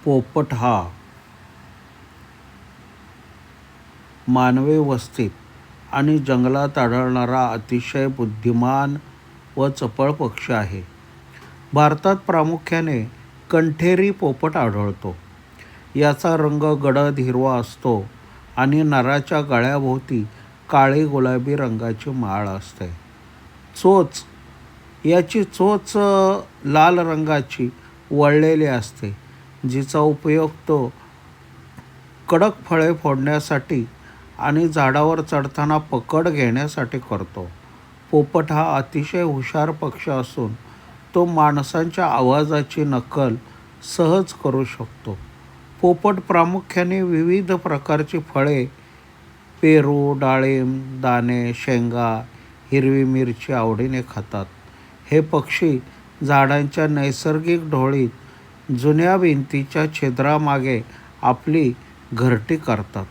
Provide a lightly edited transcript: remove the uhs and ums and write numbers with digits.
पोपट हा मानवी वस्तीत आणि जंगलात आढळणारा अतिशय बुद्धिमान व चपळ पक्षी आहे. भारतात प्रामुख्याने कंठेरी पोपट आढळतो. याचा रंग गडद हिरवा असतो आणि नराच्या गळ्याभोवती काळी गुलाबी रंगाची माळ असते. चोच याची चोच लाल रंगाची वळलेली असते, जिचा उपयोग तो कडक फळे फोडण्यासाठी आणि झाडावर चढताना पकड घेण्यासाठी करतो. पोपट हा अतिशय हुशार पक्षी असून तो माणसांच्या आवाजाची नक्कल सहज करू शकतो. पोपट प्रामुख्याने विविध प्रकारची फळे, पेरू, डाळिंब, दाणे, शेंगा, हिरवी मिरची आवडीने खातात. हे पक्षी झाडांच्या नैसर्गिक ढोळीत जुन्या भिंतीच्या छिद्रामागे आपली घरटी करतात.